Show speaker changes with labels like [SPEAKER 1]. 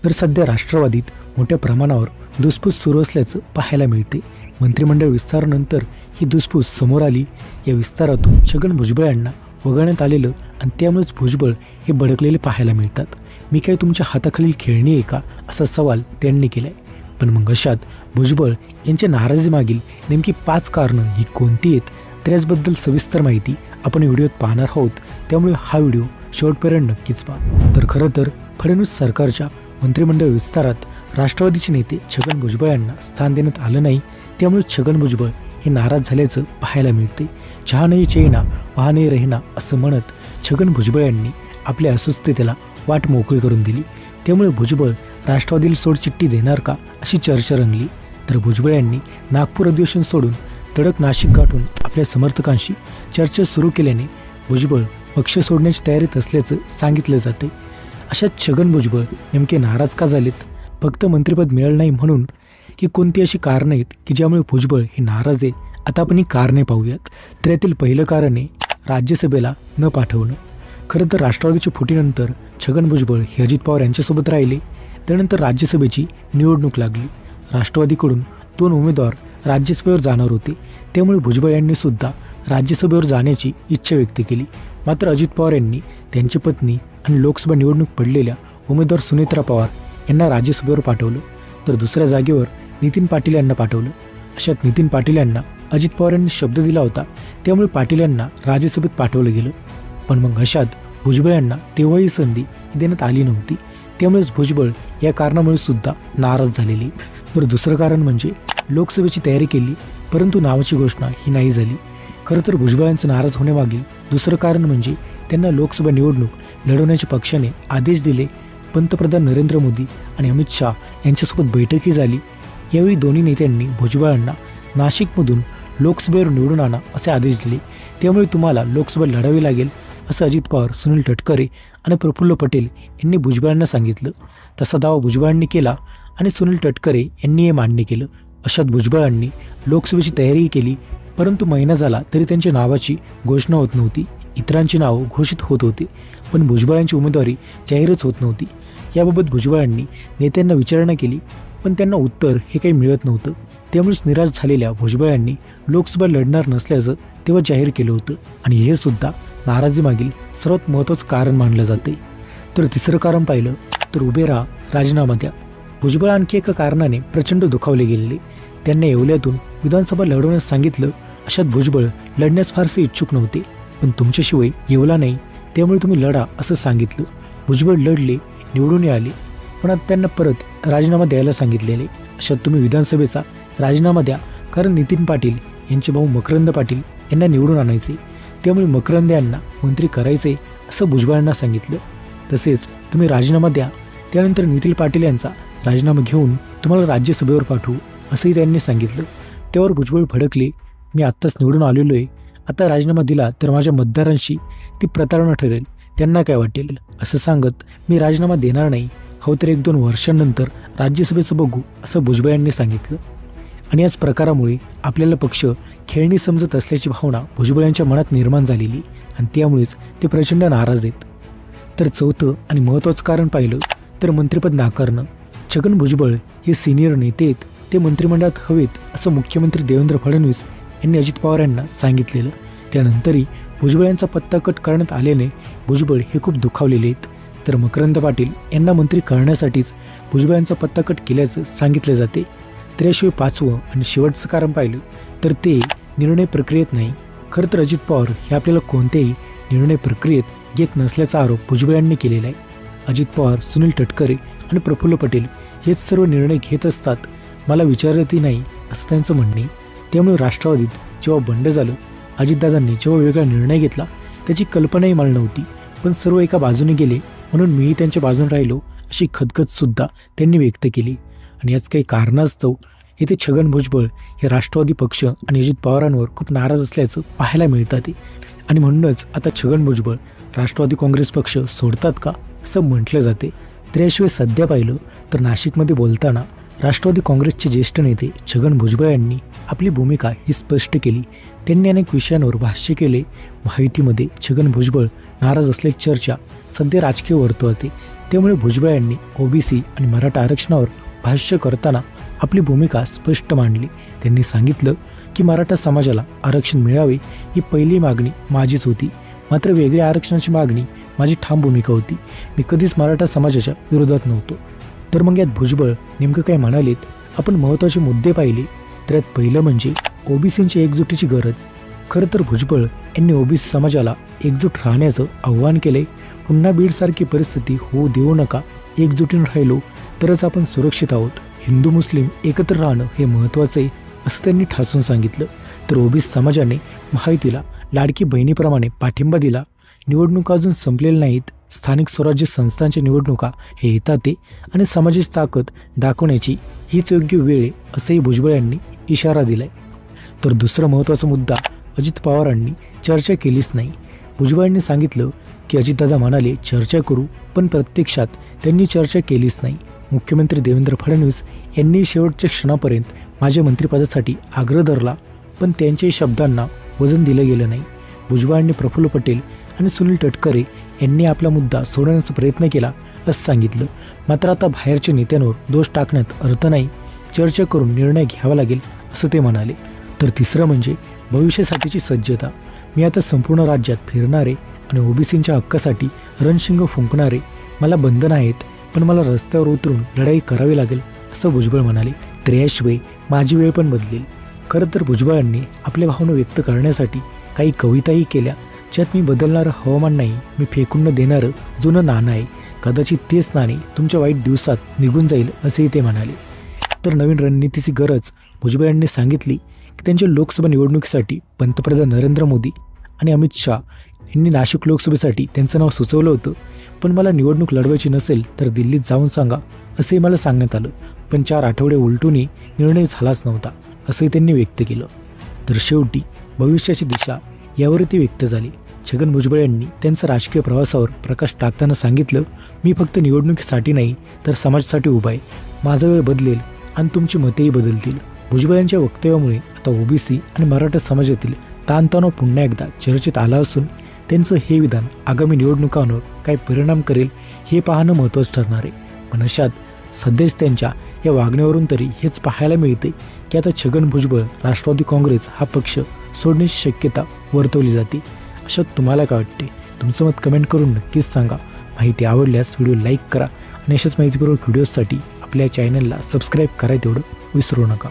[SPEAKER 1] तर सध्या राष्ट्रवादीत मोठ्या प्रमाणावर धुसफूस सुरू असल्याचं पाहायला मिळते। मंत्रिमंडळ विस्तारानंतर ही धुसफूस समोर आली। या विस्तारातून छगन भुजबळ यांना वगळण्यात आलेलं आणि त्यामुळेच भुजबळ हे भडकलेले पाहायला मिळतात। मी काय तुमच्या हाताखालील खेळणी आहे का, असा सवाल त्यांनी केलाय। पण मग अशात भुजबळ यांच्या नाराजीमागील नेमकी 5 कारणं ही कोणती आहेत, तर याबद्दल सविस्तर माहिती आपण व्हिडिओत पाहणार आहोत, त्यामुळे हा व्हिडिओ शेवटपर्यंत नक्कीच पहा। तर खरं तर फडणवीस सरकारच्या मंत्रिमंडळ विस्तारात राष्ट्रवादीचे नेते छगन भुजबळ यांना स्थान देण्यात आलं नाही, त्यामुळे छगन भुजबळ हे नाराज झाल्याचं पाहायला मिळते। चहा नाही चेना वहा नाही रहना असं म्हणत छगन भुजबळ यांनी आपल्या अस्वस्थतेला वाट मोकळी करून दिली। त्यामुळे भुजबळ राष्ट्रवादीला सोडचिठ्ठी देणार का अशी चर्चा रंगली। तर भुजबळ यांनी नागपूर अधिवेशन सोडून तडक नाशिक गाठून आपल्या समर्थकांशी चर्चा सुरू केल्याने भुजबळ पक्ष सोडण्याची तयारीत असल्याचं सांगितलं जाते। अशात छगन भुजबळ नेमके नाराज का झालेत? फक्त मंत्रिपद मिळालं नाही म्हणून की कोणती अशी कारणं आहेत की ज्यामुळे भुजबळ हे नाराज आहे? आता आपण ही कारणे पाहूयात। तर यातील पहिलं कारण आहे राज्यसभेला न पाठवणं। खरं तर राष्ट्रवादीच्या फुटीनंतर छगन भुजबळ हे अजित पवार यांच्यासोबत राहिले। त्यानंतर राज्यसभेची निवडणूक लागली। राष्ट्रवादीकडून 2 उमेदवार राज्यसभेवर जाणार होते, त्यामुळे भुजबळ यांनी सुद्धा राज्यसभेवर जाण्याची इच्छा व्यक्त केली। मात्र अजित पवार यांनी त्यांची पत्नी आणि लोकसभा निवडणूक पडलेल्या उमेदवार सुनेत्रा पवार यांना राज्यसभेवर पाठवलं, तर दुसऱ्या जागेवर नितीन पाटील यांना पाठवलं। अशात नितीन पाटील यांना अजित पवार यांनी शब्द दिला होता, त्यामुळे पाटील यांना राज्यसभेत पाठवलं गेलं। पण मग अशात भुजबळ यांना तेव्हाही संधी देण्यात आली नव्हती, त्यामुळेच भुजबळ या कारणामुळे सुद्धा नाराज झालेली। तर दुसरं कारण म्हणजे लोकसभेची तयारी केली परंतु नावाची घोषणा ही नाही झाली। खरं तर भुजबळांचं नाराज होण्यामागील दुसरं कारण म्हणजे त्यांना लोकसभा निवडणूक लढवण्याच्या पक्षाने आदेश दिले। पंतप्रधान नरेंद्र मोदी आणि अमित शाह यांच्यासोबत बैठकही झाली। यावेळी दोन्ही नेत्यांनी भुजबळांना नाशिकमधून लोकसभेवर निवडून आणा असे आदेश दिले, त्यामुळे तुम्हाला लोकसभा लढावी लागेल असं अजित पवार, सुनील तटकरे आणि प्रफुल्ल पटेल यांनी भुजबळांना सांगितलं। तसा दावा भुजबळांनी केला आणि सुनील तटकरे यांनी हे मान्य केलं। अशात भुजबळांनी लोकसभेची तयारीही केली, परंतु महिना झाला तरी त्यांच्या नावाची घोषणा होत नव्हती। इतरांची नावं घोषित होत होती, पण भुजबळांची उमेदवारी जाहीरच होत नव्हती। याबाबत भुजबळांनी नेत्यांना विचारणा केली, पण त्यांना उत्तर हे काही मिळत नव्हतं। त्यामुळेच निराश झालेल्या भुजबळांनी लोकसभा लढणार नसल्याचं तेव्हा जाहीर केलं होतं आणि हे सुद्धा नाराजीमागील सर्वात महत्त्वाचं कारण मानलं जाते। तर तिसरं कारण पाहिलं तर उभे राहा, राजीनामा द्या। भुजबळ आणखी एका कारणाने प्रचंड दुखावले गेलेले। त्यांना येवल्यातून विधानसभा लढवण्यास सांगितलं। अशात भुजबळ लढण्यास फारसे इच्छुक नव्हते, पण तुमच्याशिवाय येवला नाही, त्यामुळे तुम्ही लढा असं सांगितलं। भुजबळ लढले, निवडून आले, पण आता त्यांना परत राजीनामा द्यायला सांगितलेले। अशात तुम्ही विधानसभेचा राजीनामा द्या, कारण नितीन पाटील यांचे भाऊ मकरंद पाटील यांना निवडून आणायचे, त्यामुळे मकरंद यांना मंत्री करायचे असं भुजबळांना सांगितलं। तसेच तुम्ही राजीनामा द्या, त्यानंतर नितीन पाटील यांचा राजीनामा घेऊन तुम्हाला राज्यसभेवर पाठवू असंही त्यांनी सांगितलं। त्यावर भुजबळ भडकले, मी आत्ताच निवडून आलेलो आहे, आता राजीनामा दिला तर माझ्या मतदारांशी ती प्रतारणा ठरेल, त्यांना काय वाटेल असं सांगत मी राजीनामा देणार नाही, हो तर 1-2 वर्षांनंतर राज्यसभेचं बघू असं भुजबळ यांनी सांगितलं। आणि याच प्रकारामुळे आपल्याला पक्ष खेळणी समजत असल्याची भावना भुजबळ यांच्या मनात निर्माण झालेली आणि त्यामुळेच ते प्रचंड नाराज आहेत। तर चौथं आणि महत्त्वाचं कारण पाहिलं तर मंत्रिपद नाकारणं। छगन भुजबळ हे सिनियर नेते आहेत, ते मंत्रिमंडळात हवेत असं मुख्यमंत्री देवेंद्र फडणवीस यांनी अजित पवार यांना सांगितलेलं। त्यानंतरही भुजबळ यांचा पत्ता कट करण्यात आल्याने भुजबळ हे खूप दुखावलेले आहेत। तर मकरंद पाटील यांना मंत्री करण्यासाठीच भुजबळ यांचा पत्ता कट केल्याचं सांगितलं जाते। तर याशिवाय 5वं आणि शेवटचं कारण पाहिलं तर ते निर्णय प्रक्रियेत नाही। खरं तर अजित पवार हे आपल्याला कोणत्याही निर्णय प्रक्रियेत घेत नसल्याचा आरोप भुजबळ यांनी केलेला आहे। अजित पवार, सुनील तटकरे आणि प्रफुल्ल पटेल हेच सर्व निर्णय घेत असतात, मला विचारतही नाही असं त्यांचं म्हणणे। त्यामुळे राष्ट्रवादीत जेव्हा बंड झालं, अजितदादांनी जेव्हा वेगळा निर्णय घेतला त्याची कल्पनाही मला नव्हती, पण सर्व एका बाजूने गेले म्हणून मीही त्यांच्या बाजूने राहिलो अशी खदखदसुद्धा त्यांनी व्यक्त केली। आणि याच काही कारणास्तव येथे छगन भुजबळ हे राष्ट्रवादी पक्ष आणि अजित पवारांवर खूप नाराज असल्याचं पाहायला मिळतात आणि म्हणूनच आता छगन भुजबळ राष्ट्रवादी काँग्रेस पक्ष सोडतात का असं म्हटलं जाते। तर याशिवाय सध्या पाहिलं तर नाशिकमध्ये बोलताना राष्ट्रवादी काँग्रेसचे ज्येष्ठ नेते छगन भुजबळ यांनी आपली भूमिका ही स्पष्ट केली। त्यांनी अनेक विषयांवर भाष्य केले। महायुतीमध्ये छगन भुजबळ नाराज असल्याची चर्चा सध्या राजकीय वर्तुळात आहे, त्यामुळे भुजबळ यांनी ओबीसी आणि मराठा आरक्षणावर भाष्य करताना आपली भूमिका स्पष्ट मांडली. त्यांनी सांगितलं की मराठा समाजाला आरक्षण मिळावे ही पहिली मागणी माझीच होती, मात्र वेगळ्या आरक्षणाची मागणी माझी ठाम भूमिका होती. मी कधीच मराठा समाजाच्या विरोधात नव्हतो. तर मग यात भुजबळ नेमकं काय म्हणालेत? आपण महत्त्वाचे मुद्दे पाहिले तर यात पहिलं म्हणजे ओबीसींची एकजुटीची गरज. खरं तर भुजबळ यांनी ओबीसी समाजाला एकजूट राहण्याचं आव्हान केलंय. पुन्हा बीडसारखी परिस्थिती होऊ देऊ नका, एकजुटीने राहिलो तरच आपण सुरक्षित आहोत. हिंदू मुस्लिम एकत्र राहणं हे महत्त्वाचं आहे असं त्यांनी ठासून सांगितलं. तर ओबीसी समाजाने महायुतीला लाडकी बहिणीप्रमाणे पाठिंबा दिला. निवडणुका अजून संपलेल्या नाहीत. स्थानिक स्वराज्य संस्थांच्या निवडणुका हे येतात ते आणि समाजाची ताकद दाखवण्याची हीच योग्य वेळ आहे असंही भुजबळ यांनी इशारा दिलाय. तर दुसरा महत्त्वाचा मुद्दा, अजित पवारांनी चर्चा केलीच नाही. भुजबळ यांनी सांगितलं की अजितदादा म्हणाले चर्चा करू, पण प्रत्यक्षात त्यांनी चर्चा केलीच नाही. मुख्यमंत्री देवेंद्र फडणवीस यांनी शेवटच्या क्षणापर्यंत माझ्या मंत्रिपदासाठी आग्रह धरला, पण त्यांच्याही शब्दांना वजन दिलं गेलं नाही. भुजबळांनी प्रफुल्ल पटेल आणि सुनील तटकरे यांनी आपला मुद्दा सोडवण्याचा प्रयत्न केला असं सांगितलं. मात्र आता बाहेरच्या नेत्यांवर दोष टाकण्यात अर्थ नाही, चर्चा करून निर्णय घ्यावा लागेल असं ते म्हणाले. तर तिसरं म्हणजे भविष्यासाठीची सज्जता. मी आता संपूर्ण राज्यात फिरणारे आणि ओबीसींच्या हक्कासाठी रणशिंग फुंकणारे. मला बंधनं आहेत, पण मला रस्त्यावर उतरून लढाई करावी लागेल असं भुजबळ म्हणाले. तर याशिवाय माझी वेळ पण बदलेल. खरं तर भुजबळांनी आपल्या भावना व्यक्त करण्यासाठी काही कविताही केल्या, ज्यात मी बदलणारं हवामान नाही, मी फेकून न देणारं जुनं नाणं आहे, कदाचित तेच नाणे तुमच्या वाईट दिवसात निघून जाईल असेही ते म्हणाले. तर नवीन रणनीतीची गरज भुजबळ यांनी सांगितली की त्यांच्या लोकसभा निवडणुकीसाठी पंतप्रधान नरेंद्र मोदी आणि अमित शहा यांनी नाशिक लोकसभेसाठी त्यांचं नाव सुचवलं होतं. पण मला निवडणूक लढवायची नसेल तर दिल्लीत जाऊन सांगा असंही मला सांगण्यात आलं. पण 4 आठवडे उलटूनही निर्णय झालाच नव्हता असंही त्यांनी व्यक्त केलं. तर शेवटी भविष्याची दिशा यावर ते व्यक्त झाले. छगन भुजबळ यांनी त्यांच्या राजकीय प्रवासावर प्रकाश टाकताना सांगितलं, मी फक्त निवडणुकीसाठी नाही तर समाजासाठी उभा आहे. माझा वेळ बदलेल आणि तुमची मतेही बदलतील. भुजबळ यांच्या वक्तव्यामुळे आता ओबीसी आणि मराठा समाजातील ताणतणाव पुन्हा एकदा चर्चेत आला असून त्यांचं हे विधान आगामी निवडणुकांवर काय परिणाम करेल हे पाहणं महत्त्वाचं ठरणार आहे. पण अशात सध्याच त्यांच्या या वागण्यावरून तरी हेच पाहायला मिळते की आता छगन भुजबळ राष्ट्रवादी काँग्रेस हा पक्ष सोडण्याची शक्यता वर्तवली जाते. अशात तुम्हाला काय वाटते? तुमचं मत कमेंट करून नक्कीच सांगा. माहिती आवडल्यास व्हिडिओ लाईक करा आणि अशाच माहितीपूर्वक व्हिडिओजसाठी आपल्या चॅनलला सबस्क्राईब करा तेवढं विसरू नका.